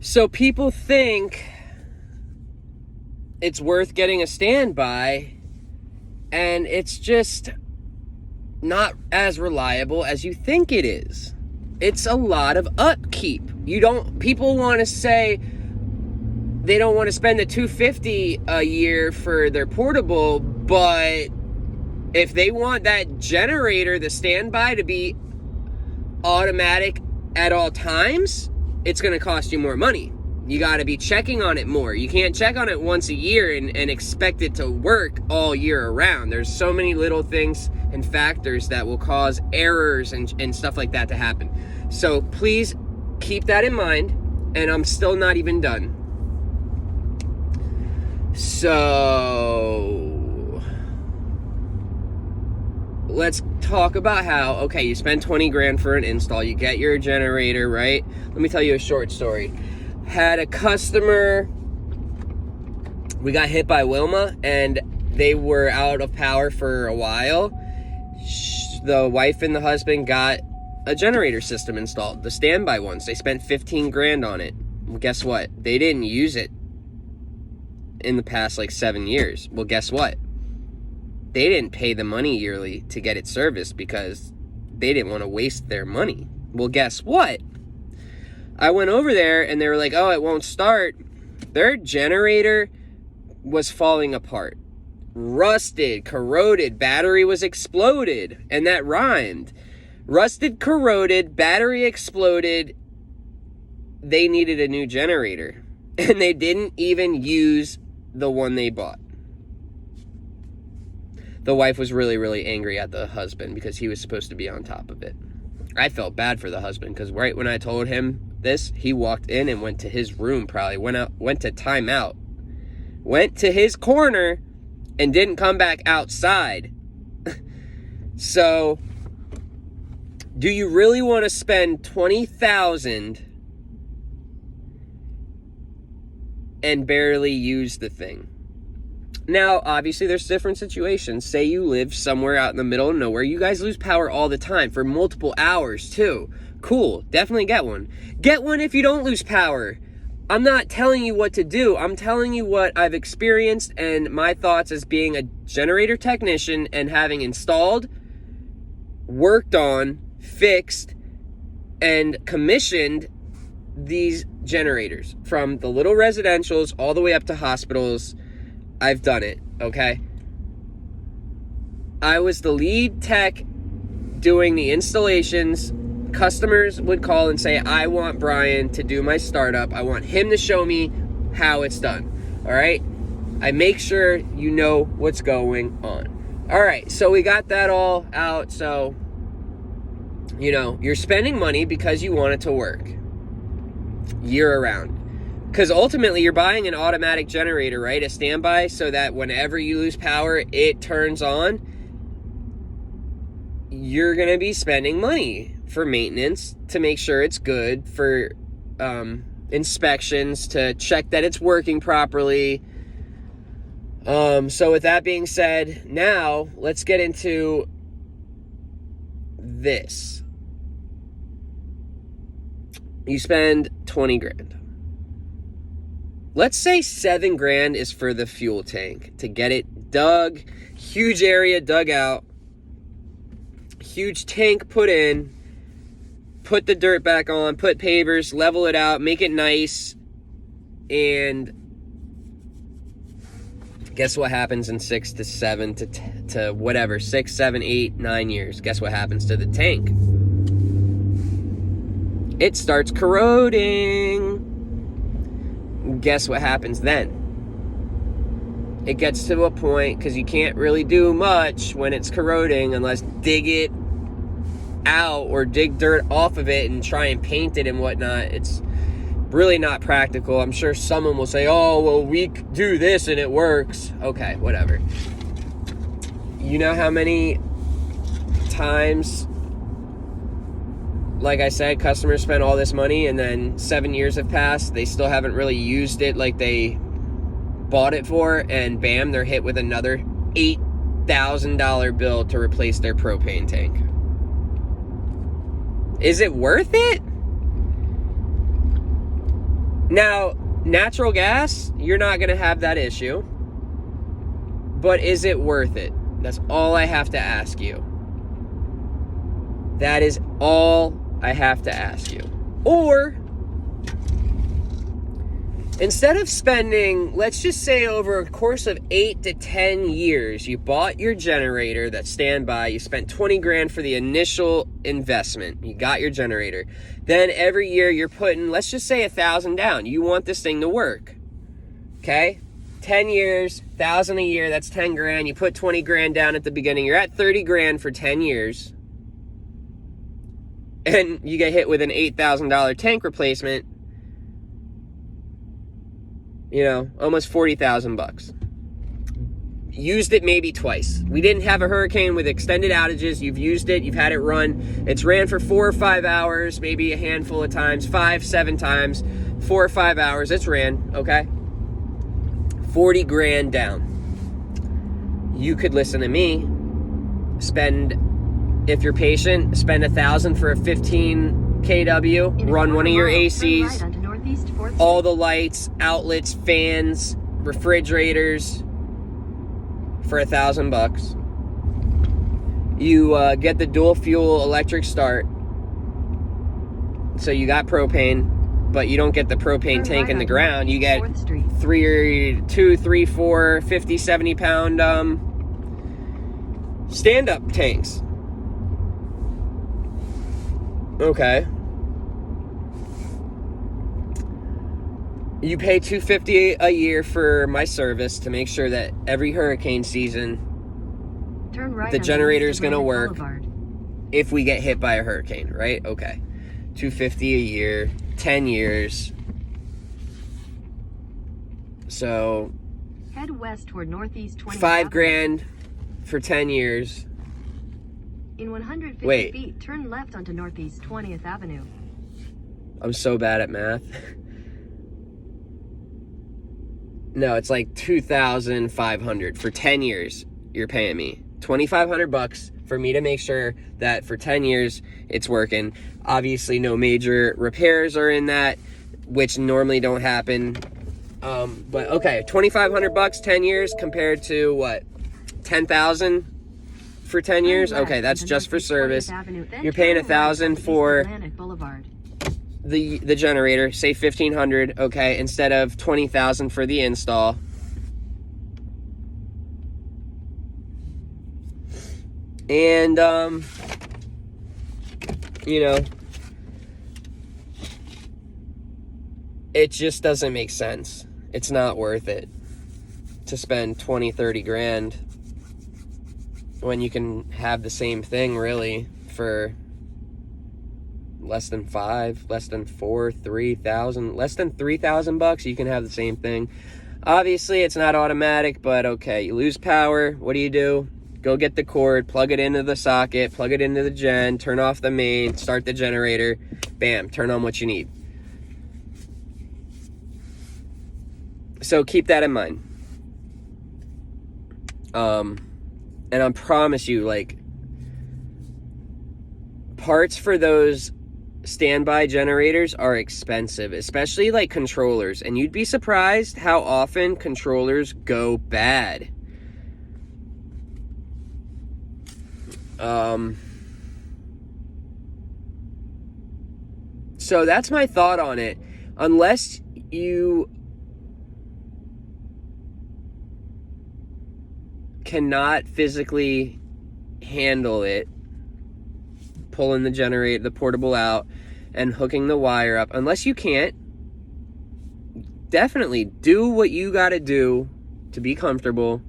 So people think it's worth getting a standby, and it's just not as reliable as you think it is. It's a lot of upkeep. People want to say they don't want to spend the $250 a year for their portable, but if they want that generator, the standby, to be automatic at all times, it's going to cost you more money. You got to be checking on it more. You can't check on it once a year and expect it to work all year around. There's so many little things and factors that will cause errors and stuff like that to happen. So please keep that in mind, and I'm still not even done. So let's talk about how, okay, you spend 20 grand for an install, you get your generator, right? Let me tell you a short story. Had a customer, we got hit by Wilma, and they were out of power for a while. The wife and the husband got a generator system installed, the standby ones. They spent 15 grand on it. Well, guess what? They didn't use it in the past 7 years. Well, guess what? They didn't pay the money yearly to get it serviced because they didn't want to waste their money. Well, guess what? I went over there and they were like, oh, it won't start. Their generator was falling apart. Rusted, corroded, battery was exploded. And that rhymed. Rusted, corroded, battery exploded. They needed a new generator. And they didn't even use the one they bought. The wife was really, really angry at the husband because he was supposed to be on top of it. I felt bad for the husband because right when I told him this, he walked in and went to his room, probably went to timeout, went to his corner and didn't come back outside. So, do you really want to spend $20,000 and barely use the thing? Now, obviously, there's different situations. Say you live somewhere out in the middle of nowhere. You guys lose power all the time for multiple hours, too. Cool. Definitely get one. Get one if you don't lose power. I'm not telling you what to do. I'm telling you what I've experienced and my thoughts as being a generator technician and having installed, worked on, fixed, and commissioned these generators from the little residentials all the way up to hospitals. I've done it, okay? I was the lead tech doing the installations. Customers would call and say, I want Brian to do my startup. I want him to show me how it's done, all right? I make sure you know what's going on. All right, so we got that all out. So, you're spending money because you want it to work year-round. Because ultimately, you're buying an automatic generator, right? A standby, so that whenever you lose power, it turns on. You're going to be spending money for maintenance to make sure it's good, for inspections, to check that it's working properly. So with that being said, now let's get into this. You spend 20 grand. Let's say 7 grand is for the fuel tank to get it dug, huge area dug out, huge tank put in, put the dirt back on, put pavers, level it out, make it nice, and guess what happens in 6 to 7 to whatever, 6, 7, 8, 9 years? Guess what happens to the tank? It starts corroding. Guess what happens then? It gets to a point, because you can't really do much when it's corroding unless dig it out or dig dirt off of it and try and paint it and whatnot. It's really not practical. I'm sure someone will say, oh, well, we do this and it works. Okay, whatever. You know how many times, like I said, customers spend all this money and then 7 years have passed, they still haven't really used it like they bought it for, and bam, they're hit with another $8,000 bill to replace their propane tank. Is it worth it? Now, natural gas, you're not going to have that issue. But is it worth it? That's all I have to ask you. That is all I have to ask you. Or, instead of spending, let's just say over a course of 8 to 10 years, you bought your generator that's standby, you spent 20 grand for the initial investment, you got your generator. Then every year you're putting, let's just say $1,000 down. You want this thing to work, okay? 10 years, 1,000 a year, that's 10 grand. You put 20 grand down at the beginning. You're at 30 grand for 10 years. And you get hit with an $8,000 tank replacement. You know, almost 40,000 bucks. Used it maybe twice. We didn't have a hurricane with extended outages. You've used it. You've had it run. It's ran for 4 or 5 hours, maybe a handful of times, 5, 7 times, 4 or 5 hours. It's ran, okay? 40 grand down. You could listen to me. Spend, if you're patient, spend 1,000 for a 15 kW. Run one of your ACs. All the lights, outlets, fans, refrigerators. For $1,000. You get the dual fuel electric start. So you got propane, but you don't get the propane tank in the ground. You get 2, 3, 4, 50, 70 pound stand-up tanks. Okay. You pay $250 a year for my service to make sure that every hurricane season, the generator is going to work if we get hit by a hurricane, right? Okay. $250 a year, 10 years. So head west toward northeast 20th $5 grand for 10 years. In 150 feet, turn left onto northeast 20th Avenue. I'm so bad at math. No, it's like $2,500 for 10 years. You're paying me $2,500 for me to make sure that for 10 years it's working. Obviously, no major repairs are in that, which normally don't happen. But okay, $2,500, 10 years compared to what? 10,000 for 10 years. Okay, that's just for service. You're paying 1,000 for the generator, say 1,500, okay, instead of 20,000 for the install. And you know, it just doesn't make sense. It's not worth it to spend 20, 30 grand when you can have the same thing really for less than 5, less than 4, 3,000, less than $3,000. You can have the same thing. Obviously, it's not automatic, but okay, you lose power. What do? Go get the cord, plug it into the socket, plug it into the gen, turn off the main, start the generator, bam, turn on what you need. So keep that in mind. And I promise you, like, parts for those standby generators are expensive, especially like controllers, and you'd be surprised how often controllers go bad. So that's my thought on it. Unless you cannot physically handle it, pulling the generator, the portable out and hooking the wire up, unless you can't, definitely do what you got to do to be comfortable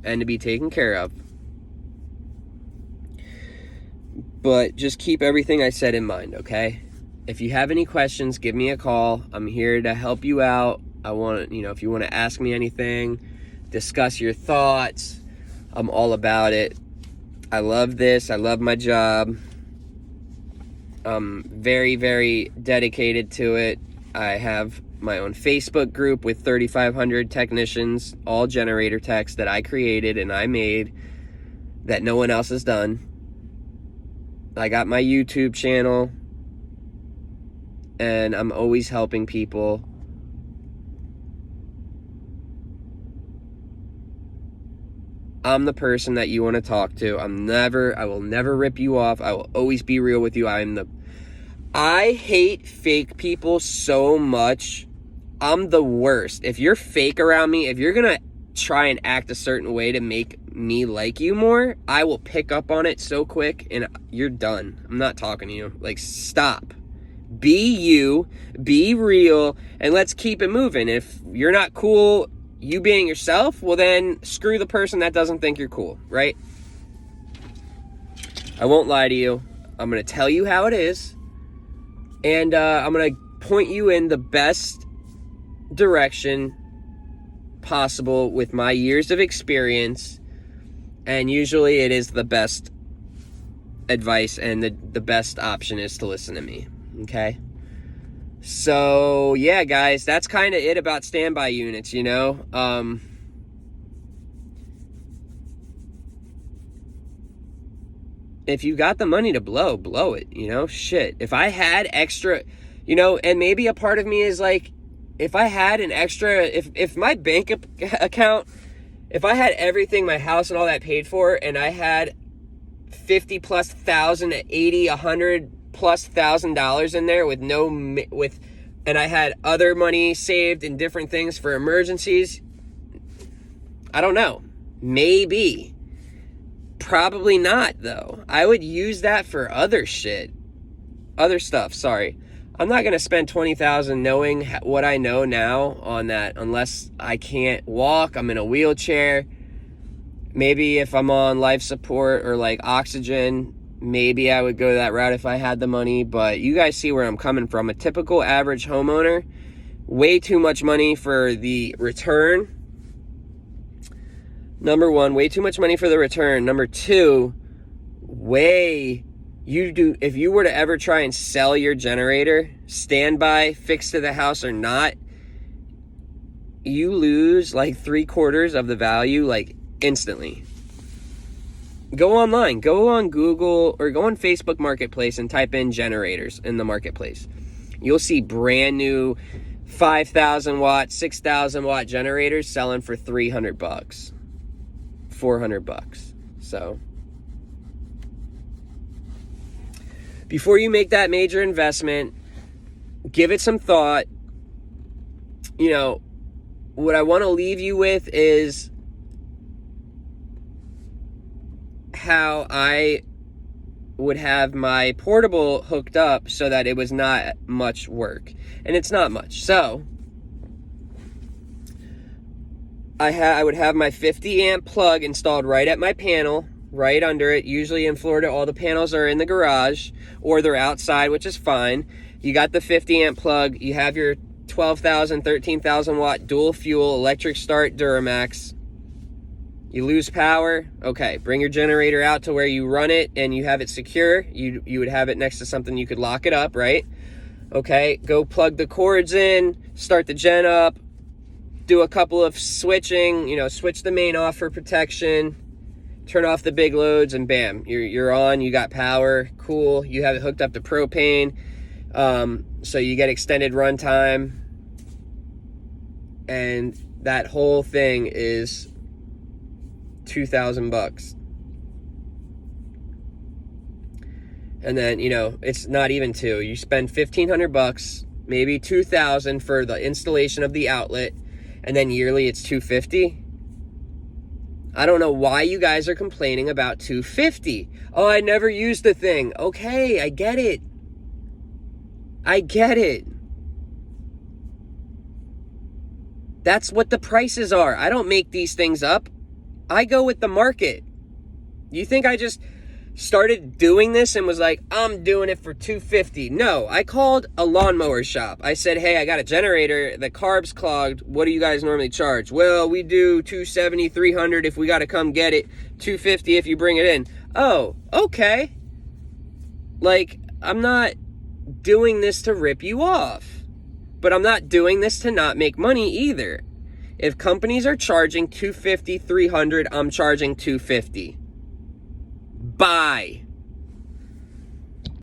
and to be taken care of. But just keep everything I said in mind, okay? If you have any questions, give me a call. I'm here to help you out. I want to, if you want to ask me anything, discuss your thoughts, I'm all about it. I love this. I love my job. I'm very, very dedicated to it. I have my own Facebook group with 3,500 technicians, all generator techs that I created and I made that no one else has done. I got my YouTube channel, and I'm always helping people I'm the person that you want to talk to. I will never rip you off. I will always be real with you. I hate fake people so much. I'm the worst. If you're fake around me, if you're going to try and act a certain way to make me like you more, I will pick up on it so quick and you're done. I'm not talking to you. Like, stop. Be you, be real, and let's keep it moving. If you're not cool, you being yourself, well then screw the person that doesn't think you're cool, right? I won't lie to you. I'm going to tell you how it is. And I'm going to point you in the best direction possible with my years of experience. And usually it is the best advice, and the best option is to listen to me. Okay? So, yeah, guys, that's kind of it about standby units, you know? If you got the money to blow it, you know? Shit. If I had extra, you know, and maybe a part of me is like, if I had an extra, if my bank account, if I had everything, my house and all that paid for, and I had 50 plus thousand, 80, 100 plus $1,000 in there and I had other money saved in different things for emergencies, I don't know. Maybe. Probably not, though. I would use that for other stuff, sorry. I'm not going to spend $20,000 knowing what I know now on that unless I can't walk, I'm in a wheelchair. Maybe if I'm on life support or like oxygen, maybe I would go that route if I had the money. But you guys see where I'm coming from. A typical average homeowner, way too much money for the return. Number one, way too much money for the return. Number two, if you were to ever try and sell your generator, standby, fixed to the house or not, you lose like 3/4 of the value, like instantly. Go online, go on Google or go on Facebook Marketplace and type in generators in the marketplace. You'll see brand new 5,000 watt, 6,000 watt generators selling for $300, $400. So before you make that major investment, give it some thought. You know, what I want to leave you with is how I would have my portable hooked up so that it was not much work. And it's not much. So I would have my 50 amp plug installed right at my panel, right under it. Usually in Florida, all the panels are in the garage or they're outside, which is fine. You got the 50 amp plug. You have your 12,000, 13,000 watt dual fuel electric start Duramax. You lose power. Okay, bring your generator out to where you run it and you have it secure. You would have it next to something you could lock it up, right? Okay, go plug the cords in, start the gen up, do a couple of switching, you know, switch the main off for protection, turn off the big loads, and bam, you're on, you got power, cool. You have it hooked up to propane, so you get extended runtime, and that whole thing is $2,000. And then, you know, it's not even two. You spend $1,500, maybe $2,000 for the installation of the outlet, and then yearly it's $250. I don't know why you guys are complaining about $250. Oh, I never used the thing. Okay, I get it. That's what the prices are. I don't make these things up. I go with the market. You think I just started doing this and was like, I'm doing it for $250? No, I called a lawnmower shop. I said, hey, I got a generator. The carb's clogged. What do you guys normally charge? Well, we do $270, $300 if we got to come get it. $250 if you bring it in. Oh, okay. Like, I'm not doing this to rip you off. But I'm not doing this to not make money either. If companies are charging $250, $300, I'm charging $250. Bye.